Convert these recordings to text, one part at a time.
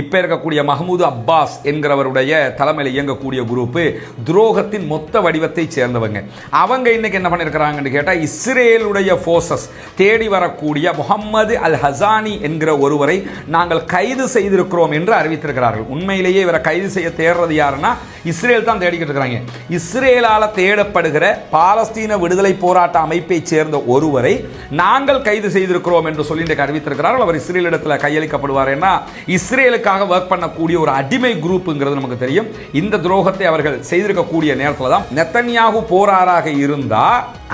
இப்போ இருக்கக்கூடிய மஹமூது அப்பாஸ் என்கிறவருடைய தலைமையில் இயங்கக்கூடிய குரூப்பு துரோகத்தின் மொத்த வடிவத்தை சேர்ந்தவங்க. அவங்க இன்னைக்கு என்ன பண்ணியிருக்கிறாங்கன்னு கேட்டால், இஸ்ரேலுடைய ஃபோர்ஸஸ் தேடி வரக்கூடிய முகம்மது அல் ஹசானி என்கிற ஒருவரை நாங்கள் கைது செய்திருக்கிறோம் என்று அறிவித்திருக்கிறார்கள். உண்மையிலேயே இவரை கைது செய்ய தேடுறது யாருன்னா இஸ்ரேல் தான் தேடிக்கிட்டு இருக்கிறாங்க. இஸ்ரேலால் தேடப்படுகிற பாலஸ்தீன விடுதலை போராட்ட அமைப்பை சேர்ந்த ஒருவரை நாங்கள் கைது செய்திருக்கிறோம் என்று சொல்லி இன்றைக்கு அறிவித்திருக்கிறார்கள். அவர் இஸ்ரேலிடத்தில் கையளிக்கப்படுவார். ஏன்னா இஸ்ரேலுக்காக ஒர்க் பண்ணக்கூடிய ஒரு அடிமை குரூப்புங்கிறது நமக்கு தெரியும். இந்த துரோகத்தை அவர்கள் செய்திருக்கக்கூடிய நேரத்தில் தான் நெத்தன்யாகு போராராக இருந்தா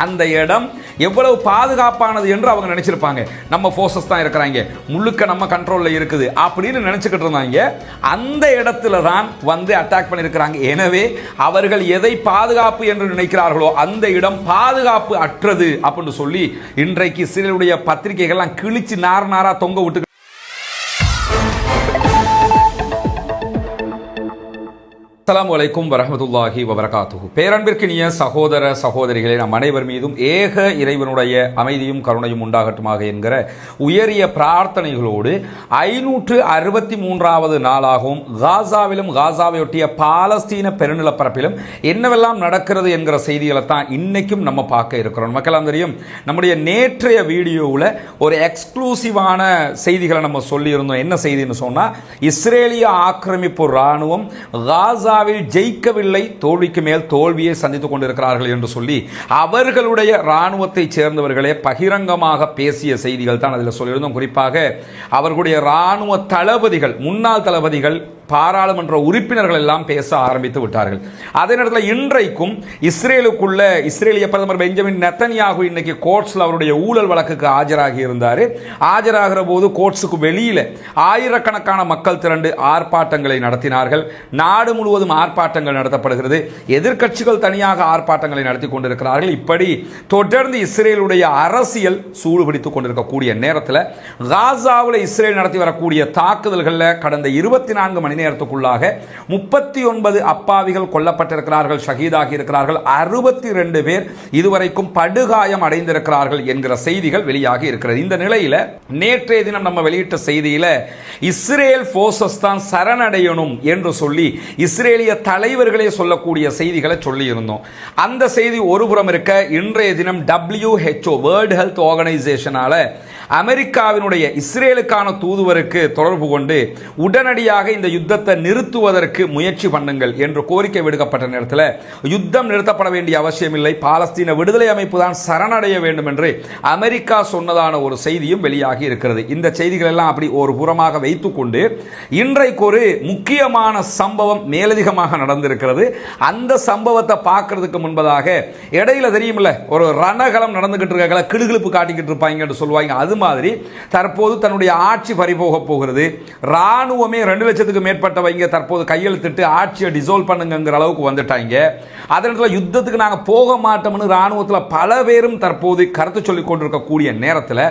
அந்த இடம் எவ்வளவு பாதுகாப்பானது என்று அவங்க நினைச்சிருப்பாங்க. நம்ம ஃபோர்ஸஸ் தான் இருக்கிறாங்க, முழுக்க நம்ம கண்ட்ரோலில் இருக்குது அப்படின்னு நினைச்சுக்கிட்டு இருந்தாங்க. அந்த இடத்துல தான் வந்து அட்டாக் பண்ணியிருக்கிறாங்க. எனவே அவர்கள் எதை பாதுகாப்பு என்று நினைக்கிறார்களோ அந்த இடம் பாதுகாப்பு அற்றது அப்படின்னு சொல்லி இன்றைக்கு இஸ்ரேலுடைய பத்திரிகைகள்லாம் கிழிச்சு நாரா தொங்க விட்டு. அஸ்ஸலாமு அலைக்கும் வரஹ்மத்துல்லாஹி வபரகாத்துஹு. பேரன்பிற்கினிய சகோதர சகோதரிகளே, நம் அனைவர் மீதும் ஏக இறைவனுடைய அமைதியும் கருணையும் உண்டாகட்டுமாக என்கிற உயரிய பிரார்த்தனைகளோடு 563வது நாளாகவும் காசாவிலும் காசாவையொட்டிய பாலஸ்தீன பெருநிலப்பரப்பிலும் என்னவெல்லாம் நடக்கிறது என்கிற செய்திகளை தான் இன்னைக்கும் நம்ம பார்க்க இருக்கிறோம். மக்களாம் தெரியும், நம்முடைய நேற்றைய வீடியோவில் ஒரு எக்ஸ்க்ளூசிவான செய்திகளை நம்ம சொல்லியிருந்தோம். என்ன செய்தின்னு சொன்னால், இஸ்ரேலிய ஆக்கிரமிப்பு இராணுவம் காசா ஜெயிக்கவில்லை, தோல்விக்கு மேல் தோல்வியை சந்தித்துக் கொண்டிருக்கிறார்கள் என்று சொல்லி அவர்களுடைய இராணுவத்தை சேர்ந்தவர்களே பகிரங்கமாக பேசிய செய்திகள் தான் அதில் சொல்லியிருந்தோம். குறிப்பாக அவர்களுடைய இராணுவ தளபதிகள், முன்னாள் தளபதிகள், பாராளுமன்ற உறுப்பினர்கள் எல்லாம் பேச ஆரம்பித்து விட்டார்கள். அதே நேரத்தில் இன்றைக்கும் இஸ்ரேலுக்குள்ள இஸ்ரேலிய பிரதமர் பெஞ்சமின் நெத்தன்யாகு இன்னைக்கு கோர்ட்ஸ்ல அவருடைய ஊழல் வழக்குக்கு ஆஜராகி இருந்தார். ஆஜராகிற போது கோர்ட்ஸுக்கு வெளியில ஆயிரக்கணக்கான மக்கள் திரண்டு ஆர்ப்பாட்டங்களை நடத்தினார்கள். நாடு முழுவதும் ஆர்ப்பாட்டங்கள் நடத்தப்படுகிறது. எதிர்க்கட்சிகள் தனியாக ஆர்ப்பாட்டங்களை நடத்தி கொண்டிருக்கிறார்கள். இப்படி தொடர்ந்து இஸ்ரேலுடைய அரசியல் சூடுபிடித்துக் கொண்டிருக்கக்கூடிய நேரத்தில் காசாவில் இஸ்ரேல் நடத்தி வரக்கூடிய தாக்குதல்களில் கடந்த 24 மணி நேரத்துக்குள்ளாக 39 அப்பாவிகள் கொல்லப்பட்டிருக்கிறார்கள், ஷஹீதாகி இருக்கிறார்கள். 62 பேர் இதுவரைக்கும் படுகாயம் அடைந்திருக்கிறார்கள் என்கிற செய்திகள் வெளியாகி இருக்கிறது. இந்த நிலையில் நேற்றைய தினம் நம்ம வெளியிட்ட செய்தியில இஸ்ரேல் போர்சஸ் தான் சரணடையணும் என்று சொல்லி இஸ்ரேலிய தலைவர்களே சொல்லக்கூடிய செய்திகளை சொல்லி இருந்தோம். அந்த செய்தி ஒருபுறம் இருக்க, இன்றைய தினம் WHO வேர்ல்ட் ஹெல்த் ஆர்கனைசேஷனால அமெரிக்காவினுடைய இஸ்ரேலுக்கான தூதுவருக்கு தொடர்பு கொண்டு உடனடியாக இந்த யுத்தத்தை நிறுத்துவதற்கு முயற்சி பண்ணுங்கள் என்று கோரிக்கை விடுக்கப்பட்ட நேரத்தில் யுத்தம் நிறுத்தப்பட வேண்டிய அவசியம் இல்லை, பாலஸ்தீன விடுதலை அமைப்பு தான் சரணடைய வேண்டும் என்று அமெரிக்கா சொன்னதான ஒரு செய்தியும் வெளியாகி இருக்கிறது. இந்த செய்திகள் எல்லாம் அப்படி ஒரு புறமாக வைத்துக்கொண்டு இன்றைக்கு ஒரு முக்கியமான சம்பவம் மேலதிகமாக நடந்திருக்கிறது. அந்த சம்பவத்தை பார்க்கறதுக்கு முன்பதாக இடையில தெரியுமில்ல, ஒரு ரணகலம் நடந்துகிட்டு இருக்க கிடுகிழுப்பு காட்டிக்கிட்டு இருப்பாங்க என்று சொல்லுவாங்க. அது மாதிரி தற்போது தன்னுடைய ஆட்சி பறிபோக போகிறது. ராணுவமே 2 லட்சத்துக்கு மேற்பட்டவங்க தற்போது கையெழுத்திட்டு ஆட்சியை டிசோல்வ் பண்ணுங்கிற அளவுக்கு வந்துட்டாங்க. அதனால யுத்தத்துக்கு நாங்கள் போக மாட்டோம்னு ராணுவத்தில் பல பேரும் தற்போது கருத்து சொல்லிக் கொண்டிருக்கக்கூடிய நேரத்தில்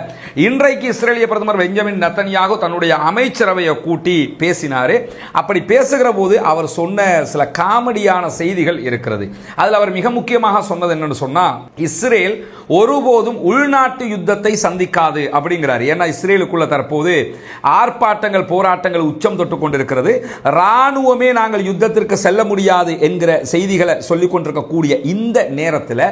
இன்றைக்கு இஸ்ரேலிய பிரதமர் பெஞ்சமின் நெத்தன்யாகு தன்னுடைய அமைச்சரவையை கூட்டி பேசினார். அப்படி பேசுகிற போது அவர் சொன்ன சில காமெடியான செய்திகள் இருக்கிறது. அதில் அவர் மிக முக்கியமாக சொன்னது என்னன்னு சொன்னா, இஸ்ரேல் ஒருபோதும் உள்நாட்டு யுத்தத்தை சந்திக்காது அப்படிங்கிறார். ஏன்னா இஸ்ரேலுக்குள்ள தற்போது ஆர்ப்பாட்டங்கள், போராட்டங்கள் உச்சம் தொட்டு கொண்டிருக்கிறது. ராணுவமே நாங்கள் யுத்தத்திற்கு செல்ல முடியாது என்கிற செய்திகளை சொல்லிக் கொண்டிருக்கக்கூடிய இந்த நேரத்தில்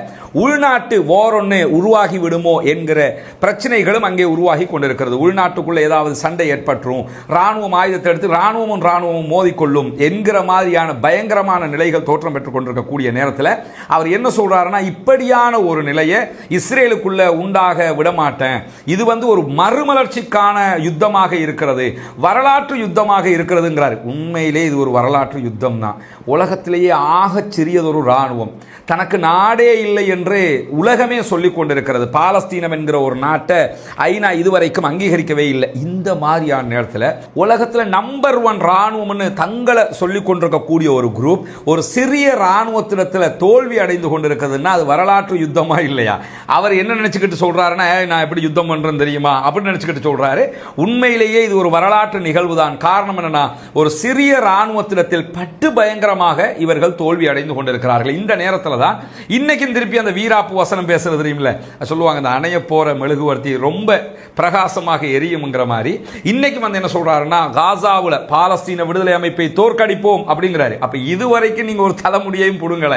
உள்நாட்டு வார் ஒன்று உருவாகி விடுமோ என்கிற பிரச்சனைகளும் அங்கே உருவாகி கொண்டிருக்கிறது. உள்நாட்டுக்குள்ள ஏதாவது சண்டை ஏற்பட்டுரும், ராணுவம் ஆயுதத்தை எடுத்து ராணுவமும் மோதிக்கொள்ளும் என்கிற மாதிரியான பயங்கரமான நிலைகள் தோற்றம் பெற்றுக் கொண்டிருக்கக்கூடிய நேரத்தில் அவர் என்ன சொல்றாருன்னா, இப்படியான ஒரு நிலையை இஸ்ரேலுக்குள்ள உண்டாக விடமாட்டேன், இது ஒரு மறுமலர்ச்சிக்கான யுத்தமாக இருக்கிறது, வரலாற்று யுத்தமாக இருக்கிறதுங்கிறார். உண்மையிலே இது ஒரு வரலாற்று யுத்தம் தான். உலகத்திலேயே ஆகச் சிறியதொரு ராணுவம், தனக்கு நாடே இல்லை என்று உலகமே சொல்லிக் கொண்டிருக்கிறது. பாலஸ்தீனம் என்கிற ஒரு நாட்டை ஐநா இதுவரைக்கும் அங்கீகரிக்கவே இல்லை. இந்த மாதிரியான நேரத்தில் உலகத்தில் நம்பர் 1 ராணுவம்னு தங்களை சொல்லிக் கொண்டிருக்கக்கூடிய ஒரு குரூப் ஒரு சிறிய ராணுவத்தினத்தில் தோல்வி அடைந்து கொண்டிருக்கிறதுனா அது வரலாற்று யுத்தமா இல்லையா? அவர் என்ன நினைச்சுக்கிட்டு சொல்றாருன்னா, நான் எப்படி யுத்தம் பண்றேன்னு தெரியுமா அப்படின்னு நினைச்சுக்கிட்டு சொல்றாரு. உண்மையிலேயே இது ஒரு வரலாற்று நிகழ்வு தான். காரணம் என்னன்னா, ஒரு சிறிய இராணுவத்திடத்தில் பட்டு பயங்கரமாக இவர்கள் தோல்வி அடைந்து கொண்டிருக்கிறார்கள். இந்த நேரத்தில் தான் இன்னைக்கும் திருப்பி அந்த வீராப்பு வசனம் பேசுறது தெரியுமில்ல, சொல்லுவாங்க அந்த அணைய போற மெழுகுவர்த்தி ரொம்ப பிரகாசமாக எரியும்ங்கிற மாதிரி இன்னைக்கு வந்து என்ன சொல்றாருன்னா, காசாவுல பாலஸ்தீன விடுதலை அமைப்பை தோற்கடிப்போம் அப்படிங்கிறாரு. அப்ப இதுவரைக்கும் நீங்க ஒரு தலைமுடியையும் புடுங்கல,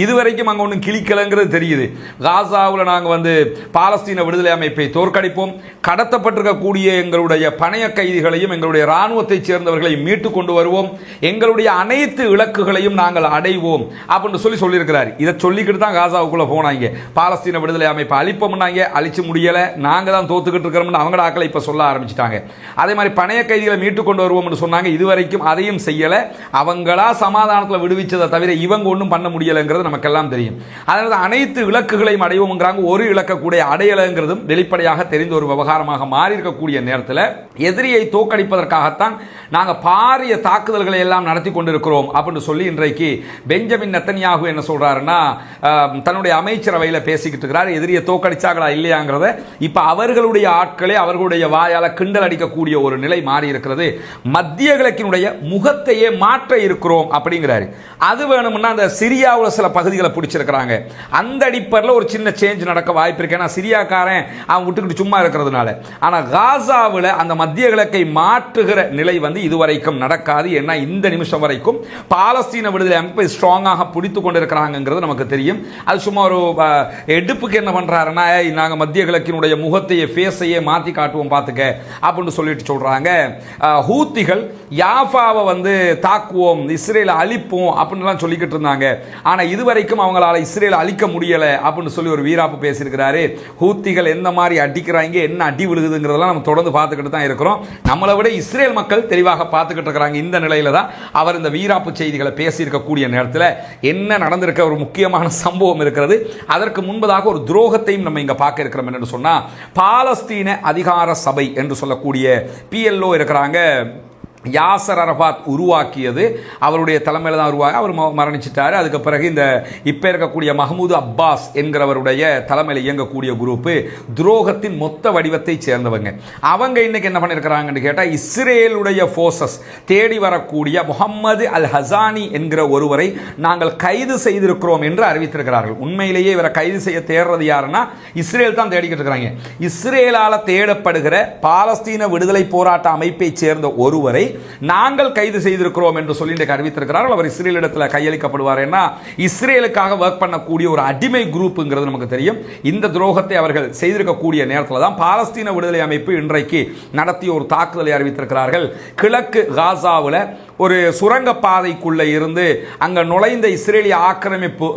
இதுவரைக்கும் அங்க ஒன்றும் கிளிக்கலங்கிறது தெரியுது. காசாவுல நாங்க வந்து பாலஸ்தீன விடுதலை அமைப்பை தோற்கடிப்போம், கடத்தப்பட்டிருக்கக்கூடிய எங்களுடைய பணைய கைதிகளையும் எங்களுடைய இராணுவத்தை சேர்ந்தவர்களையும் மீட்டு கொண்டு வருவோம், எங்களுடைய அனைத்து இலக்குகளையும் நாங்கள் அடைவோம் அப்படின்னு சொல்லியிருக்கிறார். இதை சொல்லிக்கிட்டு தான் காசாவுக்குள்ள போனாங்க. பாலஸ்தீன விடுதலை அமைப்பை அழிப்போம்னாங்க, அழிச்சு முடியல, நாங்க தான் தோத்துக்கிட்டு இருக்கிறோம்னு அவங்கள ஆக்களை இப்ப சொல்ல ஆரம்பிச்சிட்டாங்க. அதே மாதிரி பணைய கைதிகளை மீட்டு கொண்டு வருவோம்னு சொன்னாங்க, இதுவரைக்கும் அதையும் செய்யல. அவங்களா சமாதானத்தில் விடுவிச்சதை தவிர இவங்க ஒன்றும் பண்ண முடியலைங்கிறது நமக்கெல்லாம் தெரியும். அதனால அனைத்து இலக்குகளையும் அடைவோம்ங்கிறாங்க, ஒரு இலக்க கூட அடையலைங்கிறதும் வெளிப்படையாக தெரிந்த ஒரு விவகாரமாக மாறி இருக்கக்கூடிய நேரத்தில் எதிரியை தோற்கடிப்பதற்காகத்தான் நாங்கள் பாரிய தாக்குதல்களை எல்லாம் நடத்தி கொண்டிருக்கிறோம் அப்படின்னு சொல்லி இன்றைக்கு பெஞ்சமின் நெத்தன்யாகு என்ன சொல்றாருன்னா, தன்னுடைய அமைச்சரவையில் பேசிக்கிட்டு இருக்கிறார். எதிரியை தோற்கடிச்சாங்களா இல்லையாங்கிறத இப்ப அவர்களுடைய ஆட்களே அவர்களுடைய வாயால கிண்டல் அடிக்கக்கூடிய ஒரு நிலை மாறி இருக்கிறது. மத்திய கிழக்கினுடைய முகத்தையே மாற்ற இருக்கிறோம் அப்படிங்கிறாரு. அது வேணும்னா அந்த சிரியாவில் சில பகுதிகளை பிடிச்சிருக்கிறாங்க, அந்த அடிப்படையில் ஒரு சின்ன சேஞ்ச் நடக்க வாய்ப்பு இருக்கு. ஏன்னா சிரியாக்காரன் அவன் விட்டுக்கிட்டு சும்மா இருக்கிறதுனால. ஆனா காசாவில் அந்த மத்திய கிழக்கை மாற்றுகிற நிலை வந்து இதுவரைக்கும் நடக்காது. ஏன்னா இந்த நிமிஷம் வரைக்கும் பாலஸ்தீன விடுதலை அமைப்பை ஸ்ட்ராங்காக பிடித்துக் கொண்டிருக்கிறாங்கிறது நமக்கு தெரியும். அது சும்மா ஒரு எடுப்புக்கு என்ன பண்றாருன்னா, நாங்க மத்திய கிழக்கினுடைய முகத்தையே ஃபேஸையே மாற்றி காட்டுவோம் பார்த்துக்க அப்படின்னு சொல்லிட்டு சொல்றாங்க. ஹூத்திகள் யாஃபாவை வந்து தாக்குவோம், இஸ்ரேலை அழிப்போம் அப்படின்லாம் சொல்லிக்கிட்டு இருந்தாங்க. ஆனால் இதுவரைக்கும் அவங்களால இஸ்ரேலை அழிக்க முடியலை அப்படின்னு சொல்லி ஒரு வீராப்பு பேசியிருக்கிறாரு. ஹூத்திகள் எந்த மாதிரி அடிக்கிறாங்க, என்ன அடி விழுகுதுங்கிறதெல்லாம் நம்ம தொடர்ந்து பார்த்துக்கிட்டு தான் இருக்கிறோம். நம்மளை விட இஸ்ரேல் மக்கள் தெளிவாக பார்த்துக்கிட்டு இருக்கிறாங்க. இந்த நிலையில தான் அவர் இந்த வீராப்பு செய்திகளை பேசியிருக்கக்கூடிய நேரத்தில் என்ன நடந்திருக்க ஒரு முக்கியமான சம்பவம் இருக்கிறது. அதற்கு முன்பதாக ஒரு துரோகத்தையும் நம்ம இங்கே பார்க்க இருக்கிறோம். என்னன்னு சொன்னால், பாலஸ்தீன அதிகார சபை என்று சொல்லக்கூடிய PLO இருக்கிறாங்க, யாசர் அரபாத் உருவாக்கியது, அவருடைய தலைமையில் தான் உருவாக அவர் மரணிச்சிட்டாரு. அதுக்கு பிறகு இந்த இப்போ இருக்கக்கூடிய மஹமூது அப்பாஸ் என்கிறவருடைய தலைமையில் இயங்கக்கூடிய குரூப்பு துரோகத்தின் மொத்த வடிவத்தை சேர்ந்தவங்க. அவங்க இன்னைக்கு என்ன பண்ணியிருக்கிறாங்கன்னு கேட்டால், இஸ்ரேலுடைய ஃபோர்ஸஸ் தேடி வரக்கூடிய முகம்மது அல் ஹசானி என்கிற ஒருவரை நாங்கள் கைது செய்திருக்கிறோம் என்று அறிவித்திருக்கிறார்கள். உண்மையிலேயே இவரை கைது செய்ய தேடுறது யாருன்னா இஸ்ரேல் தான் தேடிக்கிட்டு இருக்கிறாங்க. இஸ்ரேலால் தேடப்படுகிற பாலஸ்தீன விடுதலை போராட்ட அமைப்பை சேர்ந்த ஒருவரை நாங்கள் கைது செய்திருக்கிறோம் என்று சொல்லி அறிவித்திருக்கிறார்கள். அவர் இஸ்ரேலிடத்தில் கையளிக்கப்படுவார். ஏன்னா இஸ்ரேலுக்காக ஒர்க் பண்ணக்கூடிய ஒரு அடிமை குரூப்புங்கிறது நமக்கு தெரியும். இந்த துரோகத்தை அவர்கள் செய்திருக்கக்கூடிய நேரத்தில் தான் பாலஸ்தீன விடுதலை அமைப்பு இன்றைக்கு நடத்திய ஒரு தாக்குதலை அறிவித்திருக்கிறார்கள். கிழக்கு காசாவில் ஒரு சுரங்க பாதைக்குள்ளே இருந்து அங்கே நுழைந்த இஸ்ரேலிய ஆக்கிரமிப்பு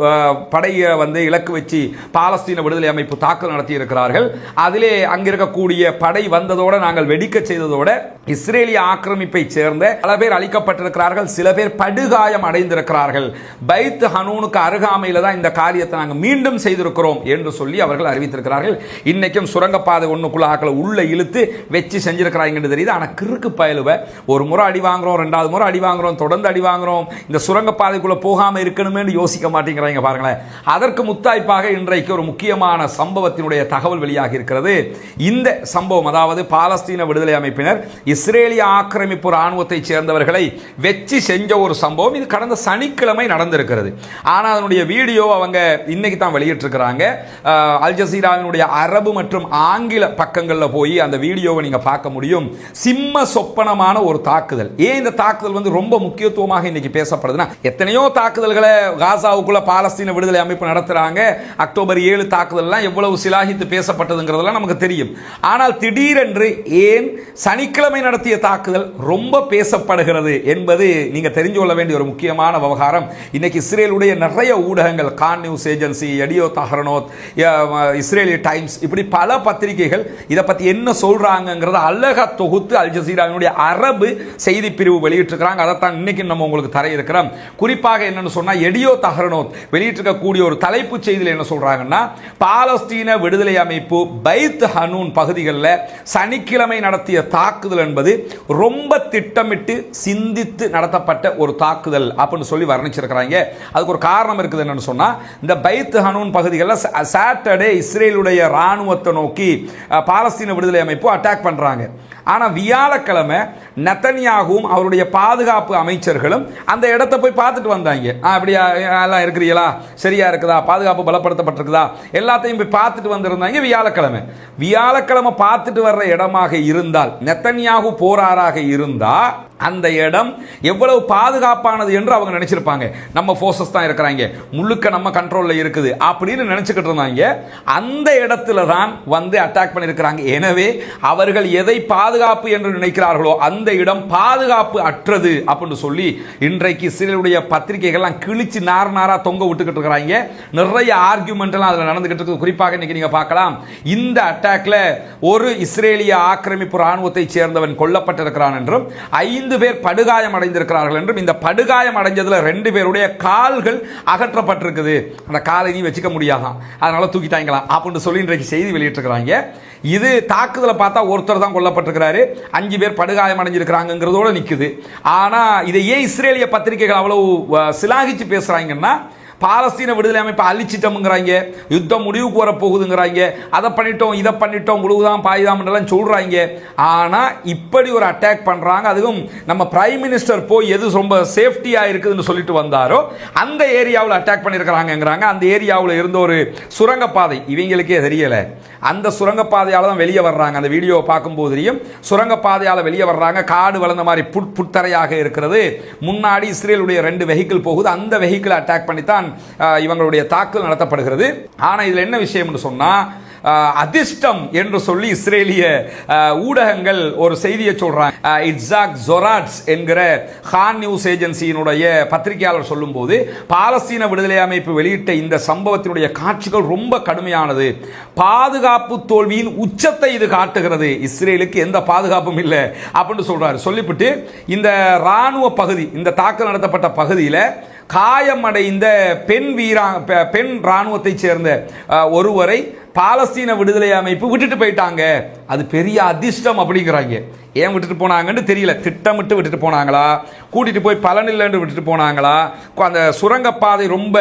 படையை வந்து இலக்கு வச்சு பாலஸ்தீன விடுதலை அமைப்பு தாக்குதல் நடத்தி இருக்கிறார்கள். அதிலே அங்கிருக்கக்கூடிய படை வந்ததோடு நாங்கள் வெடிக்க செய்ததோட இஸ்ரேலிய ஆக்கிரமிப்பை சேர்ந்த பல பேர் அழிக்கப்பட்டிருக்கிறார்கள், சில பேர் படுகாயம் அடைந்திருக்கிறார்கள். பைத் ஹனூனுக்கு அருகாமையில் தான் இந்த காரியத்தை நாங்கள் மீண்டும் செய்திருக்கிறோம் என்று சொல்லி அவர்கள் அறிவித்திருக்கிறார்கள். இன்னைக்கும் சுரங்கப்பாதை ஒன்றுக்குள்ள ஆக்களை உள்ள இழுத்து வச்சு செஞ்சிருக்கிறாங்கன்னு தெரியுது. ஆனால் கிறுக்கு பயலுவை ஒரு முறை அடி வாங்குறோம், ரெண்டாவது முறை அடி வாங்குறோம், தொடர்ந்து அடி வாங்குறோம், இந்த சுரங்கப்பாதைக்குள்ள போகாமல் இருக்கணுமே யோசிக்க மாட்டேங்கிறாங்க பாருங்களேன். அதற்கு முத்தாய்ப்பாக இன்றைக்கு ஒரு முக்கியமான சம்பவத்தினுடைய தகவல் வெளியாகி இருக்கிறது. இந்த சம்பவம், அதாவது பாலஸ்தீன விடுதலை அமைப்பினர் இஸ்ரேலிய ஆக்கிரமிப்பு ராணுவத்தை சேர்ந்தவர்களை வெச்சு செஞ்ச ஒரு சம்பவம். இது கடந்த சனிக்கிழமை நடந்திருக்கிறது. ஆனால் அதனுடைய வீடியோ அவங்க இன்னைக்கு தான் வெளியிட்டிருக்கிறாங்க. அல் ஜசீராவினுடைய அரபு மற்றும் ஆங்கில பக்கங்களில் போய் அந்த வீடியோவை நீங்க பார்க்க முடியும். சிம்ம சொப்பனமான ஒரு தாக்குதல். ஏன் இந்த தாக்குதல் வந்து ரொம்ப முக்கியத்துவமாக இன்னைக்கு பேசப்படுதுன்னா, எத்தனையோ தாக்குதல்களை காசாவுக்குள்ள பாலஸ்தீன விடுதலை அமைப்பு நடத்துறாங்க. அக்டோபர் 7 தாக்குதல் எவ்வளவு சிலாகித்து பேசப்பட்டதுங்கிறதெல்லாம் நமக்கு தெரியும். ஆனால் திடீரென்று ஏன் சனிக்கிழமை நடத்திய தாக்குதல் ரொம்ப பேசப்படுகிறது என்பது நீங்க தெரிஞ்சு கொள்ள வேண்டிய ஒரு முக்கியமான விவகாரம். இன்னைக்கு இஸ்ரேலுடைய நிறைய ஊடகங்கள், கான் நியூஸ் ஏஜென்சி, எடியோ தஹரனோத், இஸ்ரேலிய டைம்ஸ், இப்படி பல பத்திரிகைகள் இதை பத்தி என்ன சொல்றாங்கிறத அழகா தொகுத்து அல் ஜசீராவினுடைய அரபு செய்தி பிரிவு வெளியிட்டிருக்கிறாங்க. சொல்றாங்க. அதைத்தான் இன்னைக்கு நம்ம உங்களுக்கு தர இருக்கிறோம். குறிப்பாக என்னன்னு சொன்னா எடியோ தஹரனோத் வெளியிட்டிருக்கக்கூடிய ஒரு தலைப்பு செய்தியில் என்ன சொல்றாங்கன்னா, பாலஸ்தீன விடுதலை அமைப்பு பைத் ஹனூன் பகுதிகளில் சனிக்கிழமை நடத்திய தாக்குதல் என்பது ரொம்ப திட்டமிட்டு சிந்தித்து நடத்தப்பட்ட ஒரு தாக்குதல் அப்படின்னு சொல்லி வர்ணிச்சிருக்கிறாங்க. அதுக்கு ஒரு காரணம் இருக்குது. என்னன்னு சொன்னா, இந்த பைத் ஹனூன் பகுதிகளில் சாட்டர்டே இஸ்ரேலுடைய ராணுவத்தை நோக்கி பாலஸ்தீன விடுதலை அமைப்பு அட்டாக் பண்றாங்க. ஆனால் வியாழக்கிழமை நெத்தன்யாகுவும் அவருடைய பாதுகாப்பு அமைச்சர்களும் அந்த இடத்தை போய் பார்த்துட்டு வந்தாங்க. அப்படியா எல்லாம் இருக்கிறீங்களா, சரியா இருக்குதா, பாதுகாப்பு பலப்படுத்தப்பட்டிருக்குதா, எல்லாத்தையும் போய் பார்த்துட்டு வந்திருந்தாங்க. வியாழக்கிழமை பார்த்துட்டு வர்ற இடமாக இருந்தால், நெத்தன்யாகு போராறாக இருந்தா அந்த இடம் எவ்வளவு பாதுகாப்பானது என்று அவங்க நினைச்சிருப்பாங்க. நம்ம போர்சஸ் தான் இருக்கிறாங்க, முழுக்க நம்ம கண்ட்ரோல்ல இருக்குது அப்படின்னு நினைச்சுக்கிட்டு இருந்தாங்க. அந்த இடத்துல தான் வந்து அட்டாக் பண்ணியிருக்கிறாங்க. எனவே அவர்கள் எதை பாதுகாப்பு என்று நினைக்கிறார்களோ அந்த இடம் பாதுகாப்பு அற்றது அப்படின்னு சொல்லி இன்றைக்கு இஸ்ரேலுடைய பத்திரிகைகள்லாம் கிழிச்சு நாரா தொங்க விட்டுக்கிட்டு இருக்கிறாங்க. நிறைய ஆர்குமெண்ட் எல்லாம் அதில் நடந்துகிட்டு இருக்கு. குறிப்பாக இன்னைக்கு நீங்க பார்க்கலாம், இந்த அட்டாக்ல ஒரு இஸ்ரேலிய ஆக்கிரமிப்பு ராணுவத்தை சேர்ந்தவன் கொல்லப்பட்டிருக்கிறான் என்றும் 5 பேர் படுகாயம் அடைந்திருக்கிறார்கள் என்றும், இந்த படுகாயம் அடைஞ்சதுல 2 பேருடைய கால்கள் அகற்றப்பட்டிருக்குது. அந்த காலை நீ வச்சுக்க முடியாதான், அதனால தூக்கிட்டாங்களாம் அப்படின்னு சொல்லி இன்றைக்கு செய்தி வெளியிட்டிருக்கிறாங்க. இது தாக்குதலை பார்த்தா ஒருத்தர் தான் கொல்லப்பட்டிருக்கிறாரு, 5 பேர் படுகாயம் அடைஞ்சிருக்கிறாங்கிறதோட நிக்குது. ஆனா இதை ஏன் இஸ்ரேலிய பத்திரிகைகள் அவ்வளவு சிலாகிச்சு பேசுறாங்கன்னா, பாலஸ்தீன விடுதலை அமைப்பு அழிச்சிட்டோம்ங்கிறாங்க, யுத்தம் முடிவுக்கு வர போகுதுங்கிறாங்க, அதை பண்ணிட்டோம் இதை பண்ணிட்டோம் முழுவதும் பாய்தாம் சொல்றாங்க. ஆனா இப்படி ஒரு அட்டாக் பண்றாங்க. அதுவும் நம்ம பிரைம் மினிஸ்டர் போய் எது ரொம்ப சேஃப்டியா இருக்குதுன்னு சொல்லிட்டு வந்தாரோ அந்த ஏரியாவில் அட்டாக் பண்ணிருக்கிறாங்கிறாங்க. அந்த ஏரியாவில் இருந்த ஒரு சுரங்கப்பாதை இவங்களுக்கே தெரியல, அந்த சுரங்கப்பாதையால தான் வெளியே வர்றாங்க. அந்த வீடியோவை பார்க்கும்போது தெரியும், சுரங்கப்பாதையால வெளியே வர்றாங்க. காடு வளர்ந்த மாதிரி புத்தரையாக இருக்கிறது. முன்னாடி இஸ்ரேலுடைய 2 வெஹிக்கிள் போகுது. அந்த வெஹிக்கிள் அட்டாக் பண்ணித்தான் இவங்களுடைய தாக்குதல் நடத்தப்படுகிறது. ஆனா இதுல என்ன விஷயம் சொன்னா, அதிர்ஷ்டம் என்று சொல்லி இஸ்ரேலிய ஊடகங்கள் ஒரு செய்தியை சொல்றாங்க. இட்சாக் ஜொராட்ஸ் என்கிற ஹான் நியூஸ் ஏஜென்சியினுடைய பத்திரிகையாளர் சொல்லும்போது, பாலஸ்தீன விடுதலை அமைப்பு வெளியிட்ட இந்த சம்பவத்தினுடைய காட்சிகள் ரொம்ப கடுமையானது, பாதுகாப்பு தோல்வியின் உச்சத்தை இது காட்டுகிறது, இஸ்ரேலுக்கு எந்த பாதுகாப்பும் இல்லை அப்படின்னு சொல்றாரு. சொல்லிவிட்டு இந்த ராணுவ பகுதி, இந்த தாக்குதல் நடத்தப்பட்ட பகுதியில் காயமடைந்த பெண் ராணுவத்தை சேர்ந்த ஒருவரை பாலஸ்தீன விடுதலை அமைப்பு விட்டுட்டு போயிட்டாங்க, அது பெரிய அதிர்ஷ்டம் அப்படிங்கிறாங்க. ஏன் விட்டுட்டு போனாங்கன்னு தெரியல, திட்டமிட்டு விட்டுட்டு போனாங்களா, கூட்டிட்டு போய் பலனில் விட்டுட்டு போனாங்களா, அந்த சுரங்கப்பாதை ரொம்ப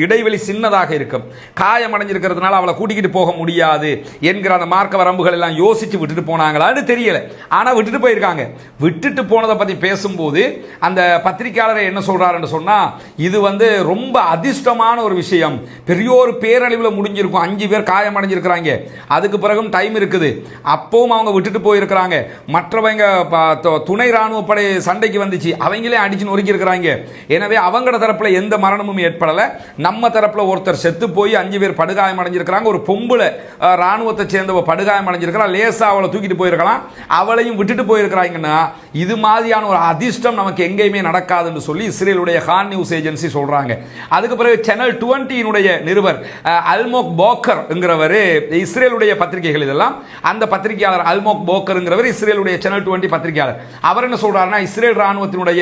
இடைவெளி சின்னதாக இருக்கும், காயமடைஞ்சிருக்கிறதுனால அவளை கூட்டிக்கிட்டு போக முடியாது என்கிற அந்த மார்க்க வரம்புகள் எல்லாம் யோசிச்சு விட்டுட்டு போனாங்களான்னு தெரியல. ஆனா விட்டுட்டு போயிருக்காங்க. விட்டுட்டு போனதை பத்தி பேசும்போது அந்த பத்திரிகையாளரை என்ன சொல்றாருன்னு சொன்னா, இது வந்து ரொம்ப அதிர்ஷ்டமான ஒரு விஷயம், பெரிய ஒரு பேரழிவில் முடிஞ்சிருக்கும், 5 பேர் காயமடைஞ்சிருக்கிறாங்க, அதுக்கு பிறகும் டைம் இருக்குது, அப்பவும் அவங்க விட்டுட்டு போயிருக்கிறாங்க. மற்றவங்க துணை ராணுவ படை சண்டைக்கு வந்துச்சு, அவங்களே அடிச்சு நொறுக்கி இருக்கிறாங்க. எனவே அவங்களோட தரப்புல எந்த மரணமும் ஏற்படல. நம்ம தரப்புல ஒருத்தர் செத்து போய் 5 பேர் படுகாயம் அடைஞ்சிருக்கிறாங்க. ஒரு பொம்பளை ராணுவத்தை சேர்ந்தவ படுகாயம் அடைஞ்சிருக்கிறா, லேசா அவளை தூக்கிட்டு போயிருக்கலாம், அவளையும் விட்டுட்டு போயிருக்கிறாங்கன்னா இது மாதிரியான ஒரு அதிர்ஷ்டம் நமக்கு எங்கேயுமே நடக்காதுன்னு சொல்லி இஸ்ரேலுடைய ஹான் நியூஸ் ஏஜென்சி சொல்றாங்க. அதுக்கு பிறகு சேனல் 20 நிருபர் அல்மோக் போக்கர் என்கிறவர், இஸ்ரேலுடைய பத்திரிகைகள் இதெல்லாம், அந்த பத்திரிகையாளர் அல்மோக் போக்கர் என்கிறவர் இஸ்ரேலுடைய சேனல் 20 பத்திரிகையாளர். அவர் என்ன சொல்றாருன்னா, இஸ்ரேல் ராணுவத்தினுடைய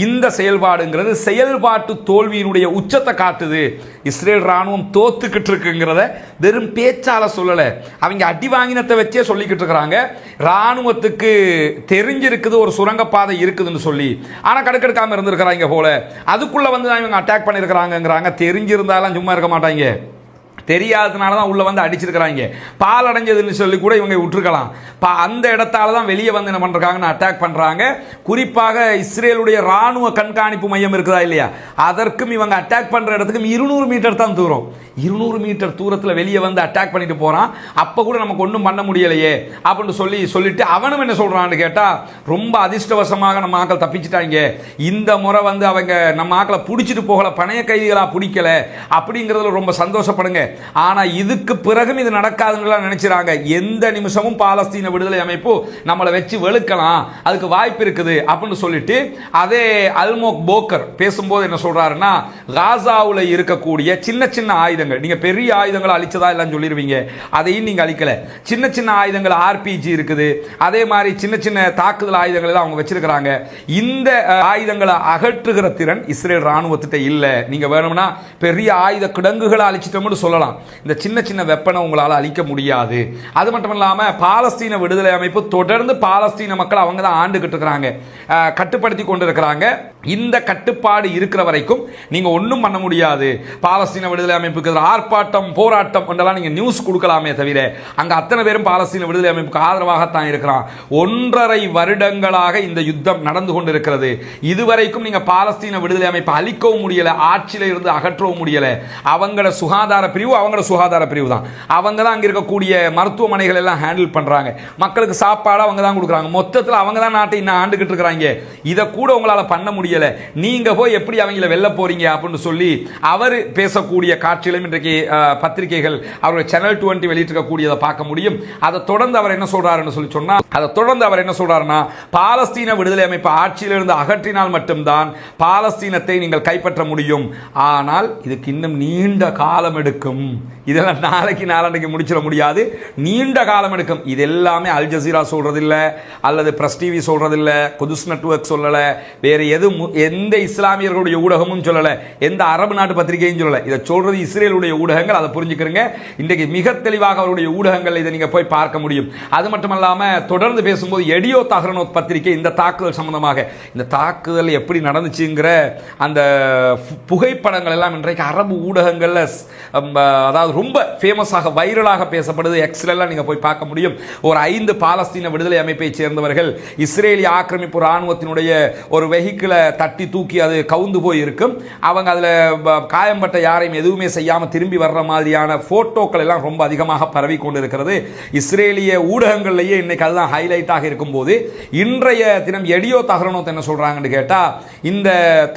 இந்த செயல்பாடுங்கிறது செயல்பாட்டு தோல்வியினுடைய உச்சத்தை காட்டுது, இஸ்ரேல் ராணுவம் தோத்துக்கிட்டு இருக்குங்கிறத வெறும் பேச்சால சொல்லல, அவங்க அடி வாங்கினத்தை வச்சே சொல்லிக்கிட்டு இருக்கிறாங்க. ராணுவத்துக்கு தெரிஞ்சிருக்குது ஒரு சுரங்கப்பாதை இருக்குதுன்னு சொல்லி, ஆனா கடுக்கெடுக்காம இருந்திருக்கிறாங்க போல, அதுக்குள்ள வந்து இவங்க அட்டாக் பண்ணிருக்கிறாங்கிறாங்க. தெரிஞ்சிருந்தாலும் சும்மா இருக்க மாட்டாங்க, தெரியாததுனால தான் உள்ள வந்து அடிச்சிருக்கிறாங்க. பால் அடைஞ்சதுன்னு சொல்லி கூட இவங்க விட்டுருக்கலாம், அந்த இடத்தால தான் வெளியே வந்து என்ன பண்றாங்கன்னு அட்டாக் பண்றாங்க. குறிப்பாக இஸ்ரேலுடைய ராணுவ கண்காணிப்பு மையம் இருக்குதா இல்லையா, அதற்கும் இவங்க அட்டாக் பண்ற இடத்துக்கும் 200 மீட்டர் தான் தூரம். 200 மீட்டர் தூரத்தில் வெளியே வந்து அட்டாக் பண்ணிட்டு போறான். அப்ப கூட நமக்கு ஒன்றும் பண்ண முடியலையே அப்படின்னு சொல்லிட்டு அவனும் என்ன சொல்றான்னு கேட்டா, ரொம்ப அதிர்ஷ்டவசமாக நம்ம ஆக்கள் தப்பிச்சிட்டாங்க, இந்த முறை வந்து அவங்க நம்ம ஆக்களை பிடிச்சிட்டு போகல, பணைய கைதிகளா பிடிக்கல அப்படிங்கிறதுல ரொம்ப சந்தோஷப்படுங்க, ஆனா இதுக்கு பிறகும் இது நடக்காதுன்னு நினைச்சாங்க. எந்த நிமிஷமும் பாலஸ்தீன விடுதலை அமைப்பு நம்மளை வச்சு வெளுக்கலாம், அதுக்கு வாய்ப்பு இருக்குது அப்படின்னு சொல்லிட்டு அதே அல்மோக் போக்கர் பேசும்போது என்ன சொல்றாருன்னா, காசாவில் இருக்கக்கூடிய சின்ன சின்ன ஆயுதங்கள், நீங்க பெரிய ஆயுதங்களை அழிச்சதா எல்லாம் சொல்லிடுவீங்க, அதையும் நீங்க அழிக்கல. சின்ன சின்ன ஆயுதங்கள் ஆர்பிஜி இருக்குது, அதே மாதிரி சின்ன சின்ன தாக்குதல் ஆயுதங்கள் எல்லாம் அவங்க வச்சிருக்கிறாங்க. இந்த ஆயுதங்களை அகற்றுகிற திறன் இஸ்ரேல் ராணுவத்திட்ட இல்ல. நீங்க வேணும்னா பெரிய ஆயுத கிடங்குகளை அழிச்சிட்டோம்னு சொல்லலாம், இந்த சின்ன சின்ன வெப்பனை உங்களால் அழிக்க முடியாது. அது மட்டும் இல்லாம பாலஸ்தீன விடுதலை அமைப்பு தொடர்ந்து பாலஸ்தீன மக்கள் அவங்க தான் ஆண்டுகிட்டு இருக்கிறாங்க, கட்டுப்படுத்தி கொண்டிருக்கிறாங்க. இந்த கட்டுப்பாடு இருக்கிற வரைக்கும் நீங்க ஒன்றும் பண்ண முடியாது. பாலஸ்தீன விடுதலை அமைப்புக்கு ஆர்ப்பாட்டம் போராட்டம் என்றெல்லாம் நீங்க நியூஸ் கொடுக்கலாமே தவிர அங்க அத்தனை பேரும் பாலஸ்தீன விடுதலை அமைப்புக்கு ஆதரவாகத்தான் இருக்கிறான். 1.5 வருடங்களாக இந்த யுத்தம் நடந்து கொண்டிருக்கிறது. இதுவரைக்கும் நீங்க பாலஸ்தீன விடுதலை அமைப்பு அழிக்கவும் முடியல, ஆட்சியில இருந்து அகற்றவும் முடியல. அவங்களோட சுகாதார பிரிவு தான், அவங்க தான் அங்க இருக்கக்கூடிய மருத்துவமனைகள் எல்லாம் ஹேண்டில் பண்றாங்க, மக்களுக்கு சாப்பாடு அவங்க தான் கொடுக்குறாங்க, மொத்தத்தில் அவங்க தான் நாட்டை இன்னும் ஆண்டுகிட்டு இருக்கிறாங்க. இதை கூட உங்களால பண்ண முடியல, நீங்க போய் எப்படி அவங்கள வெல்ல போறீங்க அப்படின்னு சொல்லி அவர் பேசக்கூடிய காட்சிகளும் இன்றைக்கு பத்திரிகைகள் அவருடைய சேனல் 20 வெளியிட்டிருக்கக்கூடியதை பார்க்க முடியும். அதை தொடர்ந்து அவர் என்ன சொல்றாருன்னா, பாலஸ்தீன விடுதலை அமைப்பு ஆட்சியிலிருந்து அகற்றினால் மட்டும்தான் பாலஸ்தீனத்தை நீங்கள் கைப்பற்ற முடியும், ஆனால் இதுக்கு இன்னும் நீண்ட காலம் எடுக்கும், இதெல்லாம் நாளைக்கு முடிச்சிட முடியாது, நீண்ட காலம் எடுக்கும். இது எல்லாமே அல் ஜசீரா சொல்றதில்லை, அல்லது பிரஸ் டிவி சொல்றதில்லை, குதுஸ் நெட்வொர்க் சொல்லல, வேற எந்த இஸ்லாமியர்களுடைய ஊடகமும் சொல்லல, எந்த அரபு நாட்டு பத்திரிகையும் சொல்லல. இதை சொல்றது இஸ்ரேலுடைய ஊடகங்கள், அதை புரிஞ்சுக்கிறீங்க. இன்றைக்கு மிக தெளிவாக அவருடைய ஊடகங்கள் இதை நீங்க போய் பார்க்க முடியும். அது மட்டுமல்லாம தொடர்ந்து பேசும்போது எடியோ தஹ்ரனோத் பத்திரிகை இந்த தாக்குதல் சம்பந்தமாக, இந்த தாக்குதல் எப்படி நடந்துச்சுங்கிற அந்த புகைப்படங்கள் எல்லாம் இன்றைக்கு அரபு ஊடகங்கள்ல அதாவது ரொம்ப ஃபேமஸாக வைரலாக பேசப்படுது. எக்ஸ்ல நீங்க போய் பார்க்க முடியும். ஒரு 5 பாலஸ்தீன விடுதலை அமைப்பை சேர்ந்தவர்கள் இஸ்ரேலிய ஆக்கிரமிப்பு ராணுவத்தினுடைய ஒரு வெஹிக்கிளை தட்டி தூக்கி அது கவுந்து போய் இருக்கும், அவங்க அதுல காயம்பட்ட யாரையும் எதுவுமே செய்யாம திரும்பி வர்ற மாதிரியான போட்டோக்கள் எல்லாம் ரொம்ப அதிகமாக பரவி கொண்டிருக்கிறது. இஸ்ரேலிய ஊடகங்கள்லயே இன்னைக்கு அதுதான் ஹைலைட்டாக இருக்கும்போது, இன்றைய தினம் எடியோ தஹ்ரனோத் என்ன சொல்றாங்கன்னு கேட்டா, இந்த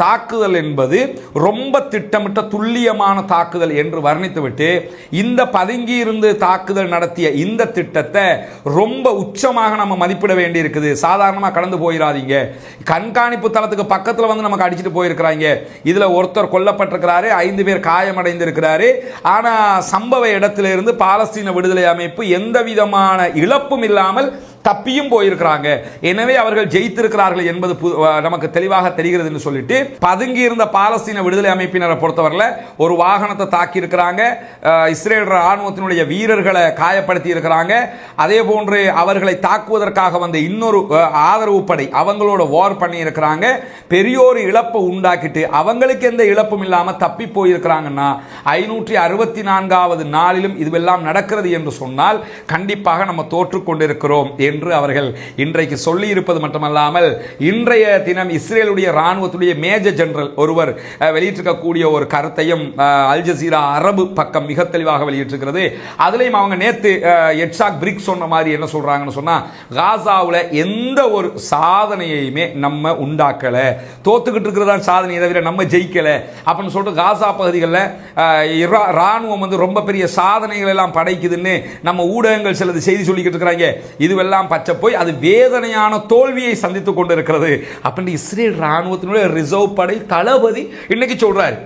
தாக்குதல் என்பது ரொம்ப திட்டமிட்ட துல்லியமான தாக்குதல் என்று வர்ணித்துவிட்டு, இந்த பதுங்கி இருந்து தாக்குதல் நடத்திய இந்த திட்டத்தை ரொம்ப உச்சமாக நம்ம மதிப்பிட வேண்டி இருக்குது. சாதாரணமாக கடந்து போயிடாதீங்க. கண்காணிப்பு தளத்துக்கு பக்கத்தில் வந்து நமக்கு அடிச்சுட்டு போயிருக்கிறாங்க, இதுல ஒருத்தர் கொல்லப்பட்டிருக்கிறாரு, 5 பேர் காயமடைந்திருக்கிறாரு. ஆனா சம்பவ இடத்திலிருந்து பாலஸ்தீன விடுதலை அமைப்பு எந்த விதமான இழப்பும் இல்லாமல் தப்பியும் போயிருக்கிறாங்க. எனவே அவர்கள் ஜெயித்திருக்கிறார்கள் என்பது நமக்கு தெளிவாக தெரிகிறது என்று சொல்லிட்டு, பதுங்கி இருந்த பாலஸ்தீன விடுதலை அமைப்பினரை பொறுத்தவரையில் ஒரு வாகனத்தை தாக்கி இருக்கிறாங்க, இஸ்ரேல் ராணுவத்தினுடைய வீரர்களை காயப்படுத்தி இருக்கிறாங்க. அதே போன்று அவர்களை தாக்குவதற்காக வந்த இன்னொரு ஆதரவு படை அவங்களோட வார் பண்ணி இருக்கிறாங்க. பெரியோரு இழப்பை உண்டாக்கிட்டு அவங்களுக்கு எந்த இழப்பும் இல்லாமல் தப்பி போயிருக்கிறாங்கன்னா, 564வது நாளிலும் இதுவெல்லாம் நடக்கிறது என்று சொன்னால் கண்டிப்பாக நம்ம தோற்றுக்கொண்டிருக்கிறோம் என்று அவர்கள் இன்றைக்கு சொல்லி இருப்பது மட்டுமல்லாமல், இன்றைய தினம் இஸ்ரேலுடைய ராணுவத்துடைய மேஜர் ஜெனரல் ஒருவர் வெளியிட்டிருக்கக்கூடிய ஒரு கருத்தையும் அல் ஜசீரா அரபு பக்கம் மிக தெளிவாக வெளியிட்டிருக்கிறது. அதுலயும் அவங்க நேத்து எட்சாக் பிரிக் சொன்ன மாதிரி என்ன சொல்றாங்கன்னு சொன்னா, காசாவுல எந்த ஒரு சாதனையுமே நம்ம உண்டாக்கல, தோத்துக்கிட்டு இருக்கிறதா சாதனையை தவிர நம்ம ஜெயிக்கல அப்படின்னு சொல்லிட்டு, காசா பகுதிகளில் ராணுவம் வந்து ரொம்ப பெரிய சாதனைகள் எல்லாம் படைக்குதுன்னு நம்ம ஊடகங்கள் சிலது செய்தி சொல்லிக்கிட்டு இருக்கிறாங்க. இதுவெல்லாம் பச்சை போய் அது வேதனையான தோல்வியை சந்தித்துக் கொண்டிருக்கிறது அப்படின்னு இஸ்ரேல் ராணுவத்தினுடைய ரிசர்வ் படை தளபதி இன்னைக்கு சொல்றாரு.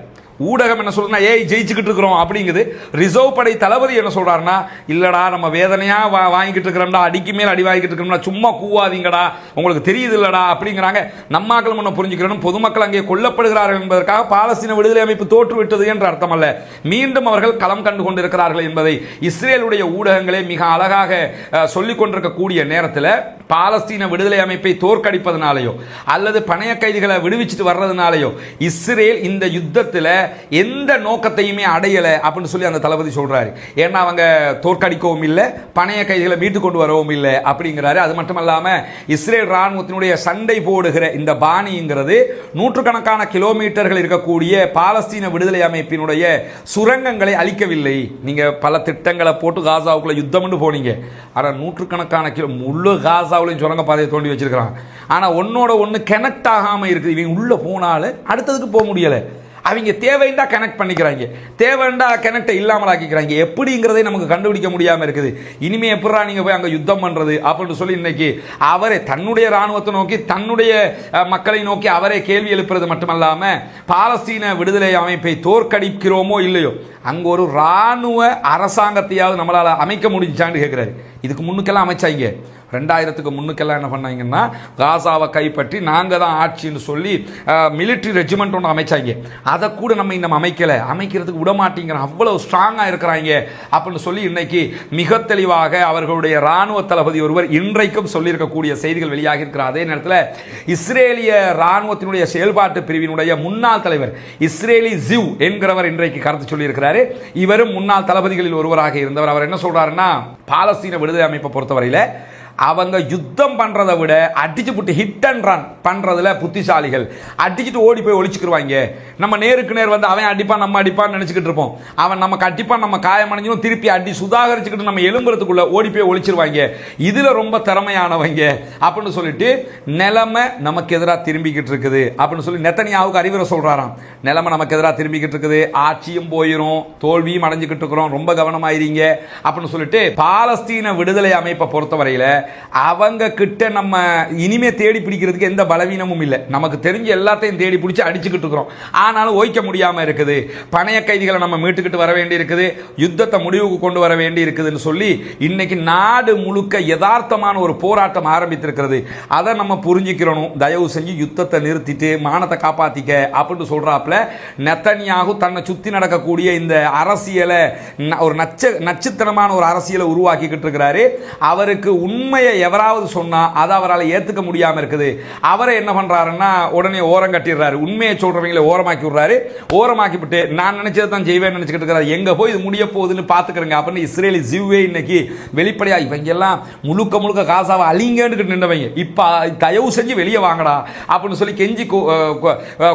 ஊடகம் என்ன சொல்றா, ஏய் ஜெயிச்சுக்கிட்டு இருக்கிறோம் அப்படிங்குது. ரிசர்வ் படை தளபதி என்ன சொல்றாருன்னா, இல்லடா நம்ம வேதனையா வாங்கிட்டு இருக்கிறோம்டா, அடிக்கு மேல் அடி வாங்கிட்டு இருக்கிறோம்டா, சும்மா கூவாதீங்கடா, உங்களுக்கு தெரியுது இல்லடா அப்படிங்கிறாங்க. நம்மாக்கள் முன்ன புரிஞ்சுக்கிறோம், பொதுமக்கள் அங்கே கொல்லப்படுகிறார்கள் என்பதற்காக பாலஸ்தீன விடுதலை அமைப்பு தோற்றுவிட்டது என்று அர்த்தம் அல்ல. மீண்டும் அவர்கள் களம் கண்டு கொண்டிருக்கிறார்கள் என்பதை இஸ்ரேலுடைய ஊடகங்களே மிக அழகாக சொல்லிக் கொண்டிருக்கக்கூடிய நேரத்தில், பாலஸ்தீன விடுதலை அமைப்பை தோற்கடிப்பதனாலேயோ அல்லது பணைய கைதிகளை விடுவிச்சுட்டு வர்றதுனாலேயோ இஸ்ரேல் இந்த யுத்தத்தில் எந்த நோக்கத்தையுமே அடையல அப்படின்னு சொல்லி அந்த தளபதி சொல்றாரு. ஏன்னா அவங்க தோற்கடிக்கவும் இல்லை, பணைய கைதிகளை மீட்டு கொண்டு வரவும் இல்லை அப்படிங்கிறாரு. அது மட்டுமல்லாம இஸ்ரேல் ராணுவத்தினுடைய சண்டை போடுகிற இந்த பாணிங்கிறது நூற்றுக்கணக்கான கிலோமீட்டர்கள் இருக்கக்கூடிய பாலஸ்தீன விடுதலை அமைப்பினுடைய சுரங்கங்களை அழிக்கவில்லை. நீங்க பல திட்டங்களை போட்டு காசாவுக்குள்ள யுத்தம் போனீங்க, ஆனால் நூற்றுக்கணக்கான கிலோ முழு காசாவிலையும் சுரங்க பாதையை தோண்டி வச்சிருக்கிறான். ஆனா ஒன்னோட ஒன்று கனெக்ட் ஆகாம இருக்குது. இவங்க உள்ள போனாலும் அடுத்ததுக்கு போக முடியல. அவங்க தேவைண்டா கனெக்ட் பண்ணிக்கிறாங்க, தேவைண்டா கனெக்ட் இல்லாமல் ஆக்கிக்கிறாங்க. எப்படிங்கிறதே நமக்கு கண்டுபிடிக்க முடியாமல் இருக்குது. இனிமே எப்படா நீங்க போய் அங்க யுத்தம் பண்றது அப்படின்னு சொல்லி இன்னைக்கு அவரே தன்னுடைய ராணுவத்தை நோக்கி தன்னுடைய மக்களை நோக்கி அவரே கேள்வி எழுப்புறது மட்டுமல்லாம பாலஸ்தீன விடுதலை அமைப்பை தோற்கடிக்கிறோமோ இல்லையோ அங்க ஒரு ராணுவ அரசாங்கத்தையாவது நம்மளால அமைக்க முடிஞ்சான்னு கேட்கிறாரு. இதுக்கு முன்னுக்கெல்லாம் அமைச்சாங்க. 2000க்கு முன்னுக்கெல்லாம் என்ன பண்ணாங்கன்னா காசாவை கைப்பற்றி நாங்கள் தான் ஆட்சின்னு சொல்லி மிலிட்ரி ரெஜிமெண்ட் ஒன்று அமைச்சாங்க. அதை கூட நம்ம இன்னும் அமைக்கிறதுக்கு விட மாட்டேங்கிறோம், அவ்வளோ ஸ்ட்ராங்காக இருக்கிறாங்க அப்படின்னு சொல்லி இன்னைக்கு மிக தெளிவாக அவர்களுடைய இராணுவ தளபதி ஒருவர் இன்றைக்கும் சொல்லியிருக்கக்கூடிய செய்திகள் வெளியாக இருக்கிற அதே நேரத்தில் இஸ்ரேலிய இராணுவத்தினுடைய செயல்பாட்டு பிரிவினுடைய முன்னாள் தலைவர் இஸ்ரேலி ஜிவ் என்கிறவர் இன்றைக்கு கருத்து சொல்லியிருக்கிறாரு. இவரும் முன்னாள் தளபதிகளில் ஒருவராக இருந்தவர். அவர் என்ன சொல்றாருன்னா, பாலஸ்தீன விடுதலை அமைப்பை பொறுத்தவரையில் அவங்க யுத்தம் பண்றதை விட அடிச்சு புட்டு ஹிட் அண்ட் ரன் பண்றதுல புத்திசாலிகள். அடிச்சுட்டு ஓடி போய் ஒளிச்சுக்கிடுவாங்க. நம்ம நேருக்கு நேர் வந்து அவன் அடிப்பான் நம்ம அடிப்பான்னு நினைச்சுக்கிட்டு இருப்போம். அவன் நமக்கு அடிப்பான், நம்ம காயமடைஞ்சும் திருப்பி அடி சுதாகரிச்சுக்கிட்டு நம்ம எலும்புறதுக்குள்ள ஓடி போய் ஒளிச்சிருவாங்க. இதுல ரொம்ப திறமையானவங்க அப்படின்னு சொல்லிட்டு நிலைமை நமக்கு எதிராக திரும்பிக்கிட்டு இருக்குது அப்படின்னு சொல்லி நெத்தனியாவுக்கு அறிவுரை சொல்றாராம். நிலைமை நமக்கு எதிராக திரும்பிக்கிட்டு இருக்குது, ஆட்சியும் போயிரும், தோல்வியும் அடைஞ்சுக்கிட்டு இருக்கிறோம், ரொம்ப கவனமாயிருங்க அப்படின்னு சொல்லிட்டு பாலஸ்தீன விடுதலை அமைப்பை பொறுத்தவரையில அவங்க கிட்ட நம்ம இனிமே தேடி பிடிக்கிறதுக்கு எந்த பலவீனமும் இல்லை. நமக்கு தெரிஞ்ச எல்லாத்தையும் தேடி பிடிச்சி அடிச்சுக்கிட்டு இருக்கிறோம். ஆனாலும் ஓய்க்க முடியாம இருக்குது. பணைய கைதிகளை நம்ம மீட்டுக்கிட்டு வர வேண்டி இருக்குது, யுத்தத்தை முடிவுக்கு கொண்டு வர வேண்டி இருக்குதுன்னு சொல்லி இன்னைக்கு நாடு முழுக்க யதார்த்தமான ஒரு போராட்டம் ஆரம்பித்திருக்கிறது. அதை நம்ம புரிஞ்சுக்கிறோம். தயவு செஞ்சு யுத்தத்தை நிறுத்திட்டு மானத்தை காப்பாத்திக்க அப்படின்னு சொல்றாப்புல நெத்தனியாகு தன்னை சுத்தி நடக்கக்கூடிய இந்த அரசியலை ஒரு நச்சுத்தனமான ஒரு அரசியலை உருவாக்கிக்கிட்டு இருக்கிறாரு. அவருக்கு உண்மையை எவராவது சொன்னா அதை அவரால் ஏத்துக்க முடியாம இருக்குது. அவரை என்ன பண்றாருன்னா உடனே ஓரம் கட்டிடுறாரு. உண்மையை சொல்றவங்களை ஓரமாக்கி விடுறாரு. ஓரமாக்கி விட்டு நான் நினைச்சதை தான் செய்வேன் நினைச்சுக்கிட்டு இருக்கிறாரு. எங்க போய் இது முடிய போகுதுன்னு பாத்துக்கிறேங்க அப்படின்னு இஸ்ரேலி ஜிவ்வே இன்னைக்கு வெளிப்படையா இவங்க எல்லாம் முழுக்க முழுக்க காசாவை அழிங்கன்னு நின்றவங்க இப்ப தயவு செஞ்சு வெளியே வாங்கடா அப்படின்னு சொல்லி கெஞ்சி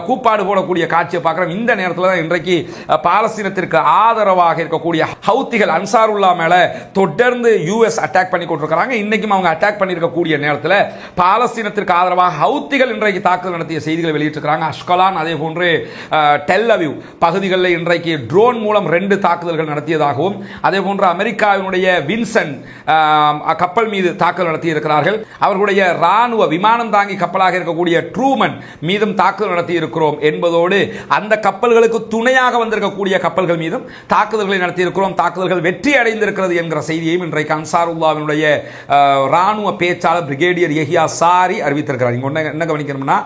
கூப்பாடு போடக்கூடிய காட்சியை பார்க்கிறோம். இந்த நேரத்தில் தான் இன்றைக்கு பாலஸ்தீனத்திற்கு ஆதரவாக இருக்கக்கூடிய ஹவுத்திகள் அன்சாருல்லா மேல தொடர்ந்து யுஎஸ் அட்டாக் பண்ணி கொண்டிருக்கிறாங்க. இன்னைக்கும் அவங்க அட்டாக் பண்ணிருக்கக்கூடிய நேரத்தில் பாலஸ்தீனத்திற்கு ஆதரவாக ஹவுத்திகள் இன்றைக்கு தாக்குதல் நடத்திய செய்திகளை வெளியிட்டிருக்கிறாங்க. அஷ்கலான் அதே போன்று டெல் அவீவ் பகுதிகளில் இன்றைக்கு ட்ரோன் மூலம் 2 தாக்குதல்கள் நடத்தியதாகவும் அதே போன்று அமெரிக்காவினுடைய வின்சன் கப்பல் மீது தாக்குதல் நடத்தி இருக்கிறார்கள். அவர்களுடைய ராணுவ விமானம் தாங்கி கப்பலாக இருக்கக்கூடிய ட்ரூமன் மீதும் தாக்குதல் நடத்தி இருக்கிறோம் என்பதோடு அந்த கப்பல்களுக்கு துணையாக வந்திருக்கக்கூடிய கப்பல்கள் மீதும் தாக்குதல்களை நடத்தி இருக்கிறோம். தாக்குதல்கள் வெற்றி அடைந்திருக்கிறது என்கிற செய்தியையும் இன்றைக்கு அன்சாருல்லாவினுடைய ராணுவ பேச்சாளர் பிரிகேடியர் யஹியா சாரி அறிவித்திருக்கிறார். என்ன கவனிக்கணும்னா,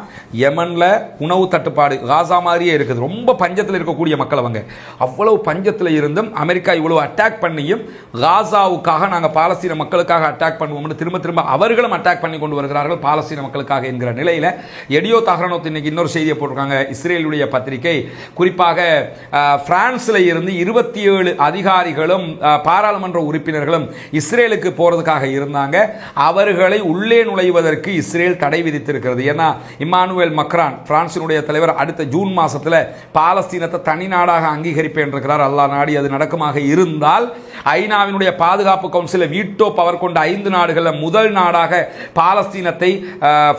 யமன்ல உணவு தட்டுப்பாடு காசா மாதிரியே இருக்குது. ரொம்ப பஞ்சத்தில் இருக்கக்கூடிய மக்கள் அவங்க. அவ்வளவு பஞ்சத்தில் இருந்தும் அமெரிக்கா இவ்வளவு அட்டாக் பண்ணியும் காசாவுக்காக நாங்கள் பாலஸ்தீன மக்களுக்காக அட்டாக் பண்ணுவோம் திரும்ப திரும்ப அவர்களும் அட்டாக் பண்ணி கொண்டு வருகிறார்கள் பாலஸ்தீன மக்களுக்காக என்கிற நிலையில் எடியோ தஹ்ரானோத் இன்னைக்கு இன்னொரு செய்தியை போட்டிருக்காங்க. இஸ்ரேலுடைய பத்திரிகை குறிப்பாக பிரான்ஸ்ல இருந்து 27 அதிகாரிகளும் பாராளுமன்ற உறுப்பினர்களும் இஸ்ரேலுக்கு போறதுக்காக இருந்தாங்க. அவர்களை உள்ளே நுழைவதற்கு இஸ்ரேல் தடை விதித்திருக்கிறது. ஏன்னா இமானுவேல் மக்ரான் பிரான்சினுடைய தலைவர் அடுத்த ஜூன் மாசத்துல பாலஸ்தீனத்தை தனி நாடாக அங்கீகரிப்பேன் இருக்கிறார். அல்லாஹ் நாடி அது நடக்குமாக இருந்தால் ஐநாவினுடைய பாதுகாப்பு கவுன்சில் வீட்டோ பவர் கொண்ட 5 நாடுகளில் முதல் நாடாக பாலஸ்தீனத்தை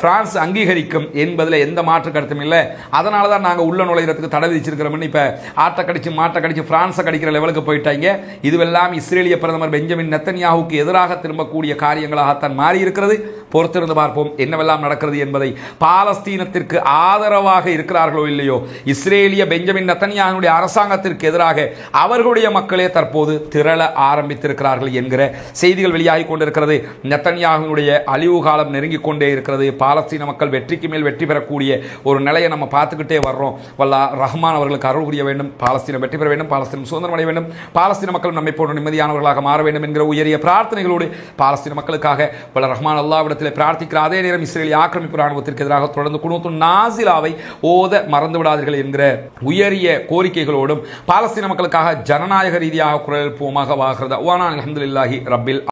பிரான்ஸ் அங்கீகரிக்கும் என்பதில் எந்த மாற்று கருத்தும் இல்லை. அதனால தான் நாங்கள் உள்ள நுழைகிறதுக்கு தடை விதிச்சிருக்கிறோம். இப்போ ஆட்டை கடிச்சு மாட்டை கடிச்சு பிரான்ஸை கடிக்கிற லெவலுக்கு போயிட்டாங்க. இதுவெல்லாம் இஸ்ரேலிய பிரதமர் பெஞ்சமின் நெத்தன்யாஹுக்கு எதிராக திரும்பக்கூடிய காரியங்களாகத்தான் மாறி இருக்கிறது. பொறுத்திருந்து பார்ப்போம் என்னவெல்லாம் நடக்கிறது என்பதை. பாலஸ்தீனத்திற்கு ஆதரவாக இருக்கிறார்களோ இல்லையோ, இஸ்ரேலிய பெஞ்சமின் நெத்தன்யாஹுடைய அரசாங்கத்திற்கு எதிராக அவர்களுடைய மக்களே தற்போது திரள ஆரம்பித்திருக்கிறார்கள் என்கிற செய்திகள் வெளியாகி கொண்டிருக்கிறது. நெத்தன்யாஹுடைய அழிவு காலம் நெருங்கிக் கொண்டே இருக்கிறது. பாலஸ்தீன மக்கள் வெற்றிக்கு மேல் வெற்றி பெறக்கூடிய ஒரு நிலையை நம்ம பார்த்துக்கிட்டே வர்றோம். வல்லா ரஹ்மான் அவர்களுக்கு அருள் புரிய வேண்டும். பாலஸ்தீனம் வெற்றி பெற வேண்டும். பாலஸ்தீனம் சுதந்திரம் அடைய வேண்டும். பாலஸ்தீன மக்கள் நம்மை போன்ற நிம்மதியானவர்களாக மாற வேண்டும் என்கிற உயரிய பிரார்த்தனைகளோடு பாலஸ்தீன மக்களுக்காக வல்ல ரஹ்மான் அல்லாஹ்விடத்தில் பிரார்த்திக்கிற அதே நேரம் இஸ்ரேலிய ஆக்கிரமிப்பு ராணுவத்திற்கு எதிராக தொடர்ந்து குனூத்து நாசிலாவை ஓத மறந்து விடாதீர்கள் என்கிற உயரிய கோரிக்கைகளோடும் பாலஸ்தீன மக்களுக்காக ஜனநாயக ரீதியாக குரல் எழுப்புவோமாக வாகிறது. அல்ஹம்துலில்லாஹி ரப்பில்